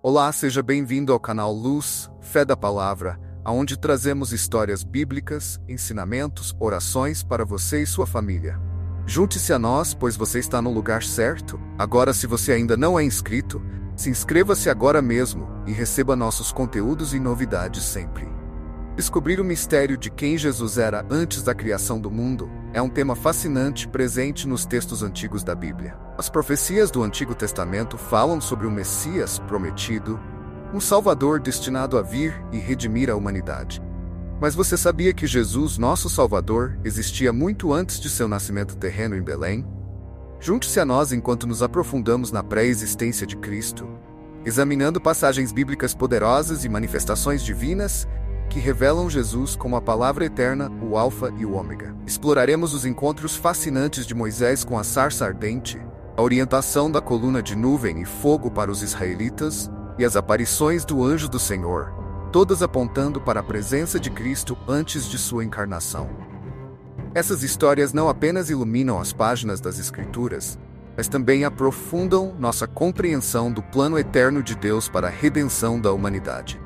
Olá, seja bem-vindo ao canal Luz, Fé da Palavra, onde trazemos histórias bíblicas, ensinamentos, orações para você e sua família. Junte-se a nós, pois você está no lugar certo. Agora, se você ainda não é inscrito, se inscreva-se agora mesmo e receba nossos conteúdos e novidades sempre. Descobrir o mistério de quem Jesus era antes da criação do mundo é um tema fascinante presente nos textos antigos da Bíblia. As profecias do Antigo Testamento falam sobre o Messias prometido, um Salvador destinado a vir e redimir a humanidade. Mas você sabia que Jesus, nosso Salvador, existia muito antes de seu nascimento terreno em Belém? Junte-se a nós enquanto nos aprofundamos na pré-existência de Cristo, examinando passagens bíblicas poderosas e manifestações divinas que revelam Jesus como a palavra eterna, o Alfa e o Ômega. Exploraremos os encontros fascinantes de Moisés com a sarça ardente, a orientação da coluna de nuvem e fogo para os israelitas e as aparições do anjo do Senhor, todas apontando para a presença de Cristo antes de sua encarnação. Essas histórias não apenas iluminam as páginas das Escrituras, mas também aprofundam nossa compreensão do plano eterno de Deus para a redenção da humanidade.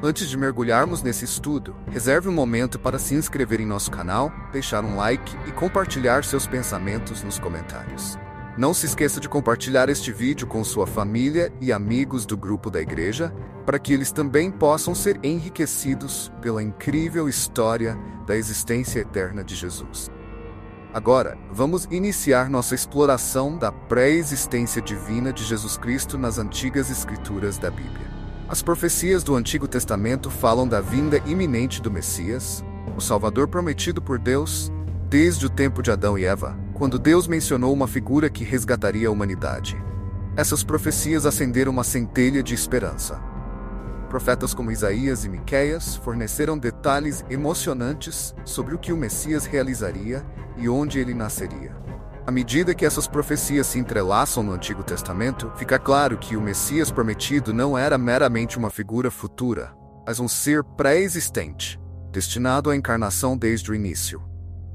Antes de mergulharmos nesse estudo, reserve um momento para se inscrever em nosso canal, deixar um like e compartilhar seus pensamentos nos comentários. Não se esqueça de compartilhar este vídeo com sua família e amigos do grupo da igreja, para que eles também possam ser enriquecidos pela incrível história da existência eterna de Jesus. Agora, vamos iniciar nossa exploração da pré-existência divina de Jesus Cristo nas antigas escrituras da Bíblia. As profecias do Antigo Testamento falam da vinda iminente do Messias, o Salvador prometido por Deus, desde o tempo de Adão e Eva, quando Deus mencionou uma figura que resgataria a humanidade. Essas profecias acenderam uma centelha de esperança. Profetas como Isaías e Miqueias forneceram detalhes emocionantes sobre o que o Messias realizaria e onde ele nasceria. À medida que essas profecias se entrelaçam no Antigo Testamento, fica claro que o Messias prometido não era meramente uma figura futura, mas um ser pré-existente, destinado à encarnação desde o início.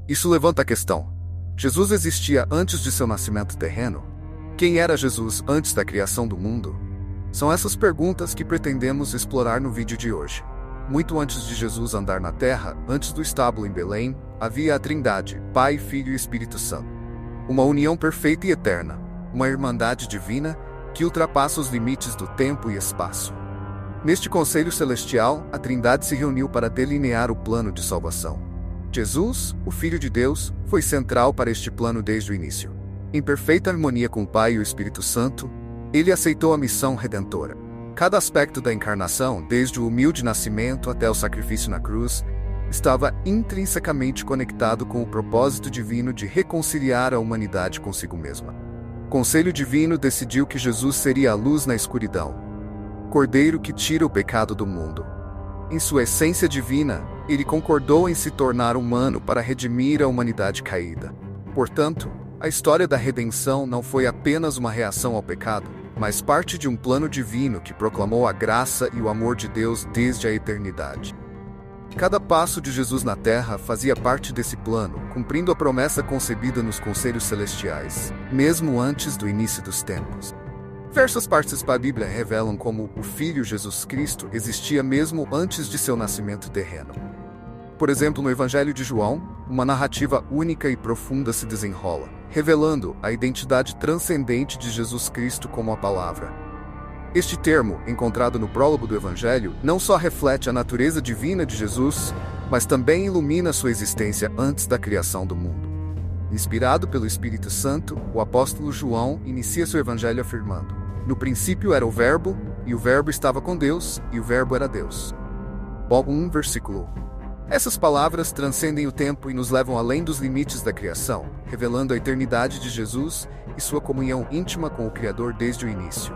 Isso levanta a questão: Jesus existia antes de seu nascimento terreno? Quem era Jesus antes da criação do mundo? São essas perguntas que pretendemos explorar no vídeo de hoje. Muito antes de Jesus andar na terra, antes do estábulo em Belém, havia a Trindade, Pai, Filho e Espírito Santo. Uma união perfeita e eterna, uma irmandade divina que ultrapassa os limites do tempo e espaço. Neste conselho celestial, a Trindade se reuniu para delinear o plano de salvação. Jesus, o Filho de Deus, foi central para este plano desde o início. Em perfeita harmonia com o Pai e o Espírito Santo, ele aceitou a missão redentora. Cada aspecto da encarnação, desde o humilde nascimento até o sacrifício na cruz, estava intrinsecamente conectado com o propósito divino de reconciliar a humanidade consigo mesma. O Conselho Divino decidiu que Jesus seria a luz na escuridão, Cordeiro que tira o pecado do mundo. Em sua essência divina, ele concordou em se tornar humano para redimir a humanidade caída. Portanto, a história da redenção não foi apenas uma reação ao pecado, mas parte de um plano divino que proclamou a graça e o amor de Deus desde a eternidade. Cada passo de Jesus na Terra fazia parte desse plano, cumprindo a promessa concebida nos conselhos celestiais, mesmo antes do início dos tempos. Diversas partes da Bíblia revelam como o Filho Jesus Cristo existia mesmo antes de seu nascimento terreno. Por exemplo, no Evangelho de João, uma narrativa única e profunda se desenrola, revelando a identidade transcendente de Jesus Cristo como a Palavra. Este termo, encontrado no prólogo do Evangelho, não só reflete a natureza divina de Jesus, mas também ilumina sua existência antes da criação do mundo. Inspirado pelo Espírito Santo, o apóstolo João inicia seu Evangelho afirmando: "No princípio era o Verbo, e o Verbo estava com Deus, e o Verbo era Deus." João 1, versículo 1. Essas palavras transcendem o tempo e nos levam além dos limites da criação, revelando a eternidade de Jesus e sua comunhão íntima com o Criador desde o início.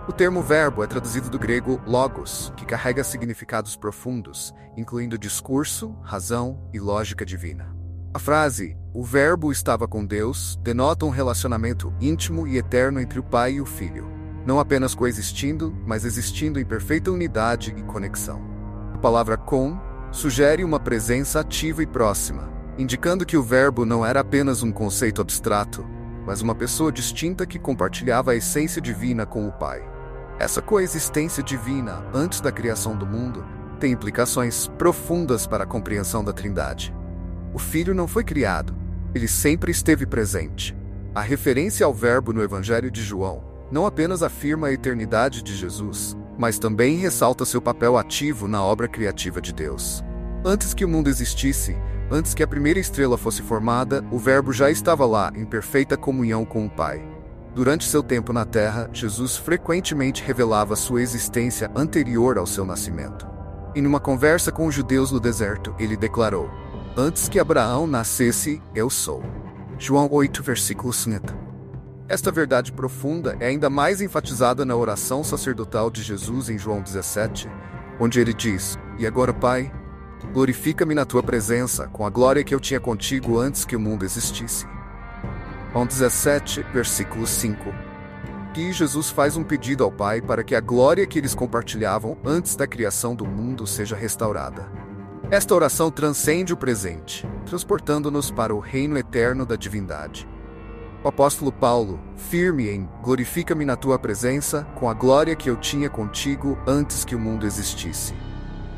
O termo verbo é traduzido do grego logos, que carrega significados profundos, incluindo discurso, razão e lógica divina. A frase, "o verbo estava com Deus", denota um relacionamento íntimo e eterno entre o Pai e o Filho, não apenas coexistindo, mas existindo em perfeita unidade e conexão. A palavra com sugere uma presença ativa e próxima, indicando que o verbo não era apenas um conceito abstrato, mas uma pessoa distinta que compartilhava a essência divina com o Pai. Essa coexistência divina antes da criação do mundo tem implicações profundas para a compreensão da Trindade. O Filho não foi criado, ele sempre esteve presente. A referência ao Verbo no Evangelho de João não apenas afirma a eternidade de Jesus, mas também ressalta seu papel ativo na obra criativa de Deus. Antes que o mundo existisse, antes que a primeira estrela fosse formada, o Verbo já estava lá, em perfeita comunhão com o Pai. Durante seu tempo na Terra, Jesus frequentemente revelava sua existência anterior ao seu nascimento. Em uma conversa com os judeus no deserto, ele declarou: "Antes que Abraão nascesse, eu sou." João 8, versículo 50. Esta verdade profunda é ainda mais enfatizada na oração sacerdotal de Jesus em João 17, onde ele diz: "E agora, Pai, glorifica-me na tua presença, com a glória que eu tinha contigo antes que o mundo existisse." João 17, versículo 5. Aqui Jesus faz um pedido ao Pai para que a glória que eles compartilhavam antes da criação do mundo seja restaurada. Esta oração transcende o presente, transportando-nos para o reino eterno da divindade. O apóstolo Paulo, firme em "glorifica-me na tua presença, com a glória que eu tinha contigo antes que o mundo existisse."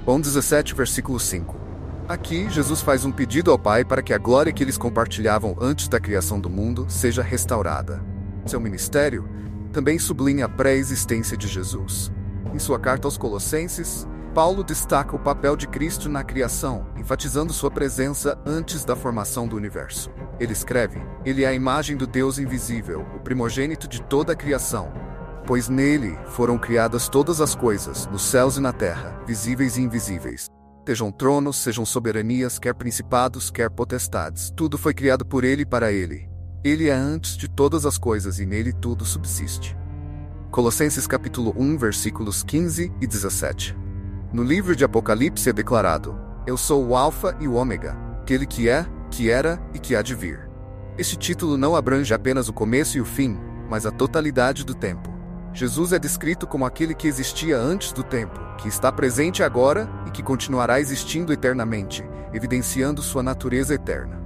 João 17, versículo 5. Aqui, Jesus faz um pedido ao Pai para que a glória que eles compartilhavam antes da criação do mundo seja restaurada. Seu ministério também sublinha a pré-existência de Jesus. Em sua carta aos Colossenses, Paulo destaca o papel de Cristo na criação, enfatizando sua presença antes da formação do universo. Ele escreve: "Ele é a imagem do Deus invisível, o primogênito de toda a criação. Pois nele foram criadas todas as coisas, nos céus e na terra, visíveis e invisíveis. Sejam tronos, sejam soberanias, quer principados, quer potestades. Tudo foi criado por ele e para ele. Ele é antes de todas as coisas e nele tudo subsiste." Colossenses capítulo 1, versículos 15 e 17. No livro de Apocalipse é declarado: "Eu sou o Alfa e o Ômega, aquele que é, que era e que há de vir." Este título não abrange apenas o começo e o fim, mas a totalidade do tempo. Jesus é descrito como aquele que existia antes do tempo, que está presente agora e que continuará existindo eternamente, evidenciando sua natureza eterna.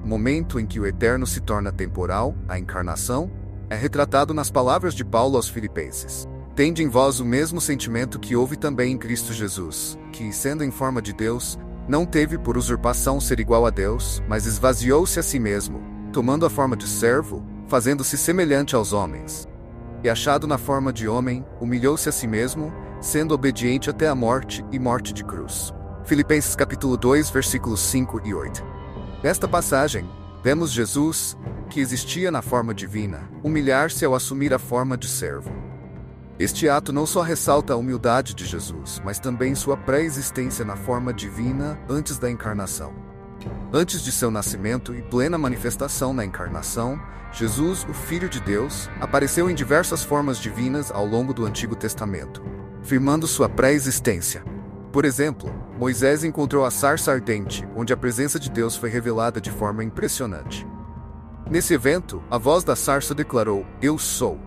O momento em que o eterno se torna temporal, a encarnação, é retratado nas palavras de Paulo aos Filipenses: "Tende em vós o mesmo sentimento que houve também em Cristo Jesus, que, sendo em forma de Deus, não teve por usurpação ser igual a Deus, mas esvaziou-se a si mesmo, tomando a forma de servo, fazendo-se semelhante aos homens. E achado na forma de homem, humilhou-se a si mesmo, sendo obediente até a morte e morte de cruz." Filipenses capítulo 2, versículos 5 e 8. Nesta passagem, vemos Jesus, que existia na forma divina, humilhar-se ao assumir a forma de servo. Este ato não só ressalta a humildade de Jesus, mas também sua pré-existência na forma divina antes da encarnação. Antes de seu nascimento e plena manifestação na encarnação, Jesus, o Filho de Deus, apareceu em diversas formas divinas ao longo do Antigo Testamento, firmando sua pré-existência. Por exemplo, Moisés encontrou a sarça ardente, onde a presença de Deus foi revelada de forma impressionante. Nesse evento, a voz da sarça declarou: "Eu sou",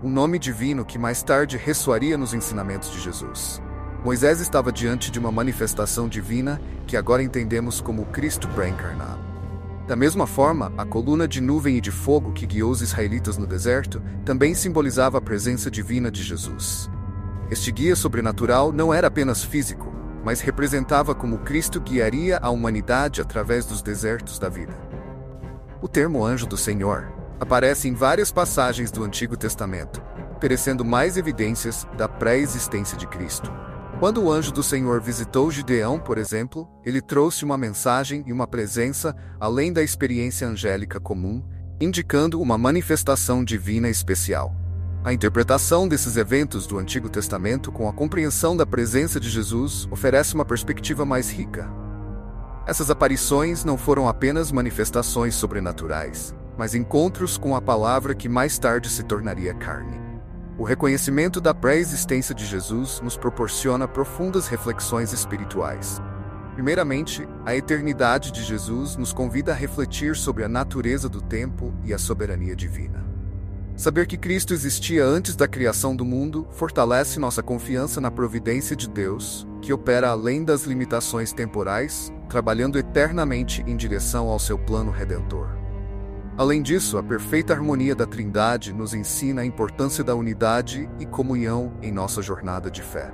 um nome divino que mais tarde ressoaria nos ensinamentos de Jesus. Moisés estava diante de uma manifestação divina que agora entendemos como o Cristo pré-encarnado. Da mesma forma, a coluna de nuvem e de fogo que guiou os israelitas no deserto também simbolizava a presença divina de Jesus. Este guia sobrenatural não era apenas físico, mas representava como Cristo guiaria a humanidade através dos desertos da vida. O termo anjo do Senhor aparece em várias passagens do Antigo Testamento, oferecendo mais evidências da pré-existência de Cristo. Quando o anjo do Senhor visitou Gideão, por exemplo, ele trouxe uma mensagem e uma presença além da experiência angélica comum, indicando uma manifestação divina especial. A interpretação desses eventos do Antigo Testamento com a compreensão da presença de Jesus oferece uma perspectiva mais rica. Essas aparições não foram apenas manifestações sobrenaturais, mas encontros com a palavra que mais tarde se tornaria carne. O reconhecimento da pré-existência de Jesus nos proporciona profundas reflexões espirituais. Primeiramente, a eternidade de Jesus nos convida a refletir sobre a natureza do tempo e a soberania divina. Saber que Cristo existia antes da criação do mundo fortalece nossa confiança na providência de Deus, que opera além das limitações temporais, trabalhando eternamente em direção ao seu plano redentor. Além disso, a perfeita harmonia da Trindade nos ensina a importância da unidade e comunhão em nossa jornada de fé.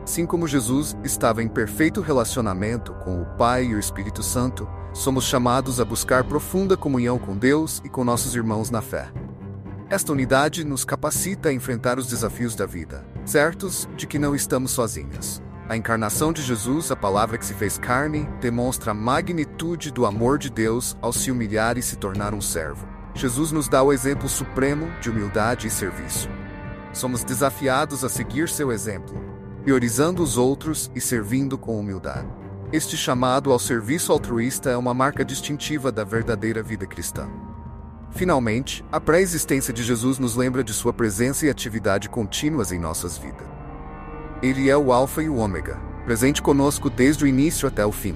Assim como Jesus estava em perfeito relacionamento com o Pai e o Espírito Santo, somos chamados a buscar profunda comunhão com Deus e com nossos irmãos na fé. Esta unidade nos capacita a enfrentar os desafios da vida, certos de que não estamos sozinhos. A encarnação de Jesus, a palavra que se fez carne, demonstra a magnitude do amor de Deus ao se humilhar e se tornar um servo. Jesus nos dá o exemplo supremo de humildade e serviço. Somos desafiados a seguir seu exemplo, priorizando os outros e servindo com humildade. Este chamado ao serviço altruísta é uma marca distintiva da verdadeira vida cristã. Finalmente, a pré-existência de Jesus nos lembra de sua presença e atividade contínuas em nossas vidas. Ele é o Alfa e o Ômega, presente conosco desde o início até o fim.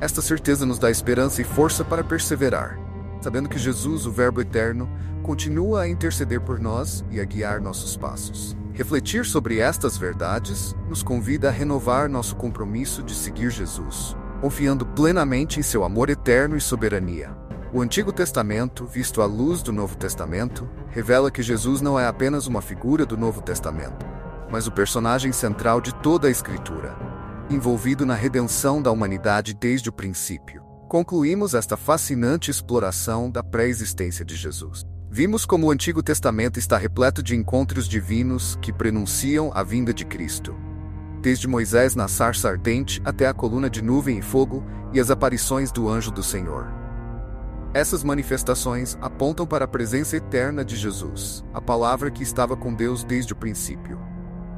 Esta certeza nos dá esperança e força para perseverar, sabendo que Jesus, o Verbo eterno, continua a interceder por nós e a guiar nossos passos. Refletir sobre estas verdades nos convida a renovar nosso compromisso de seguir Jesus, confiando plenamente em seu amor eterno e soberania. O Antigo Testamento, visto à luz do Novo Testamento, revela que Jesus não é apenas uma figura do Novo Testamento, mas o personagem central de toda a Escritura, envolvido na redenção da humanidade desde o princípio. Concluímos esta fascinante exploração da pré-existência de Jesus. Vimos como o Antigo Testamento está repleto de encontros divinos que prenunciam a vinda de Cristo. Desde Moisés na sarça ardente até a coluna de nuvem e fogo e as aparições do anjo do Senhor. Essas manifestações apontam para a presença eterna de Jesus, a palavra que estava com Deus desde o princípio.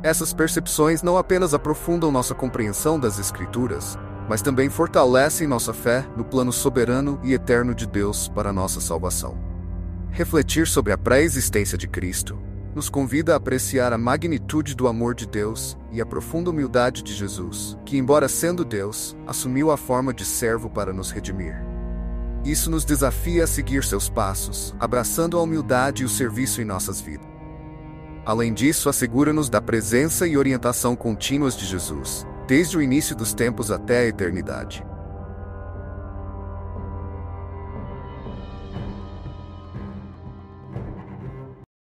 Essas percepções não apenas aprofundam nossa compreensão das Escrituras, mas também fortalecem nossa fé no plano soberano e eterno de Deus para nossa salvação. Refletir sobre a pré-existência de Cristo nos convida a apreciar a magnitude do amor de Deus e a profunda humildade de Jesus, que, embora sendo Deus, assumiu a forma de servo para nos redimir. Isso nos desafia a seguir seus passos, abraçando a humildade e o serviço em nossas vidas. Além disso, assegura-nos da presença e orientação contínuas de Jesus, desde o início dos tempos até a eternidade.